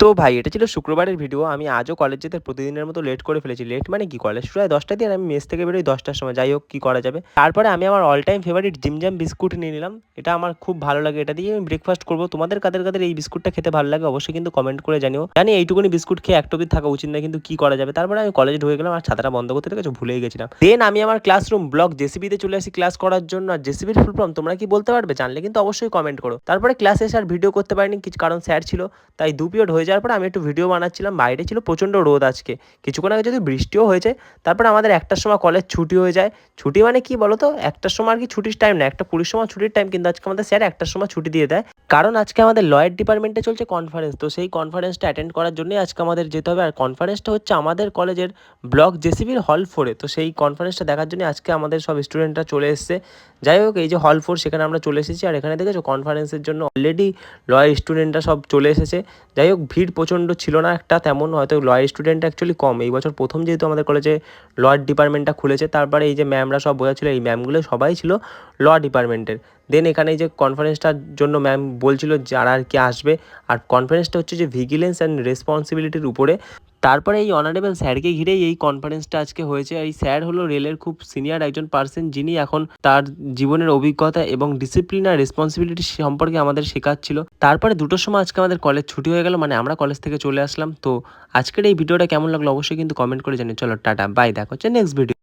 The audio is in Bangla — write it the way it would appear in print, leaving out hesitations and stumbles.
তো ভাই এটা ছিল শুক্রবারের ভিডিও। আমি আজও কলেজ যেতে প্রতিদিনের মতো লেট করে ফেলেছি। লেট মানে কি, কলেজ শুরু হয় ১০টা দিয়ে আর আমি মেস থেকে বেরোই ১০টার সময়। যাই হোক, কি করা যাবে। তারপরে আমি আমার অল টাইম ফেভারিট জিমজাম বিস্কুট নিয়ে নিলাম। এটা আমার খুব ভালো লাগে। এটা দিয়ে আমি ব্রেকফাস্ট করব। তোমাদের কাদের এই বিস্কুটটা খেতে ভালো লাগে অবশ্যই কিন্তু কমেন্ট করে জানিও। জানি এইটুকুনি বিস্কুট খেয়ে একটা অবধি থাকা উচিত না, কিন্তু কি করা যাবে। তারপরে আমি কলেজে ঢুকে গেলাম আর ছাতাটা বন্ধ করতে দেখেছো ভুলেই গেছিলাম। দেন আমি আমার ক্লাসরুম ব্লক জেসিবিতে চলে আসি ক্লাস করার জন্য। আর জেসিবির ফুল ফর্ম তোমরা কি বলতে পারবে? জানলে কিন্তু অবশ্যই কমেন্ট করো। তারপরে ক্লাসে এসে আর ভিডিও করতে পারিনি কিছু, কারণ স্যার ছিল। তাই ২ পিরিয়ড হয়ে যাওয়ার পরে আমি একটু ভিডিও বানাচ্ছিলাম। বাইরে ছিল প্রচণ্ড রোদ আজকে, কিছুক্ষণ আগে যদি বৃষ্টিও হয়েছে। তারপরে আমাদের ১টার সময় কলেজ ছুটি হয়ে যায়। ছুটি মানে কি বলো তো, ১টার সময় আর কি ছুটির টাইম না, ১টা ২০ সময় ছুটির টাইম, কিন্তু আজকে আমাদের স্যার ১টার সময় ছুটি দিয়ে দেয়। কারণ আজকে আমাদের লয়ের ডিপার্টমেন্টে চলছে কনফারেন্স। তো সেই কনফারেন্সটা অ্যাটেন্ড করার জন্যই আজকে আমাদের যেতে হবে। আর কনফারেন্সটা হচ্ছে আমাদের কলেজের ব্লক জেসিবির হল 4-এ। তো সেই কনফারেন্সটা দেখার জন্য আজকে আমাদের সব স্টুডেন্টরা চলে এসেছে। যাই হোক, এই যে হল 4 সেখানে আমরা চলে এসেছি। আর এখানে দেখেছো কনফারেন্সের জন্য অলরেডি লয়ের স্টুডেন্টরা সব চলে এসেছে। যাই হোক, ভিড় প্রচণ্ড ছিল না একটা তেমন, হয়তো লয়ের স্টুডেন্ট অ্যাকচুয়ালি কম। এই বছর প্রথম যেহেতু আমাদের কলেজে লয়ের ডিপার্টমেন্টটা খুলেছে। তারপরে এই যে ম্যামরা সব বোঝাচ্ছিল, এই ম্যামগুলো সবাই ছিল ল ডিপার্টমেন্টের। দেন এখানে এই যে কনফারেন্সটার জন্য ম্যাম বলছিল যারা আর কি আসবে। আর কনফারেন্সটা হচ্ছে যে ভিজিলেন্স অ্যান্ড রেসপন্সিবিলিটির উপরে। তারপরে এই অনারেবল স্যারকে ঘিরেই এই কনফারেন্সটা আজকে হয়েছে। এই স্যার হলো রেলের খুব সিনিয়র একজন পার্সন, যিনি এখন তার জীবনের অভিজ্ঞতা এবং ডিসিপ্লিন আর রেসপন্সিবিলিটি সম্পর্কে আমাদের শেখাচ্ছিল। তারপরে ২টোর সময় আজকে আমাদের কলেজ ছুটি হয়ে গেল, মানে আমরা কলেজ থেকে চলে আসলাম। তো আজকের এই ভিডিওটা কেমন লাগলো অবশ্যই কিন্তু কমেন্ট করে জানিও। চলো টাটা বাই, দেখা হচ্ছে নেক্সট ভিডিও।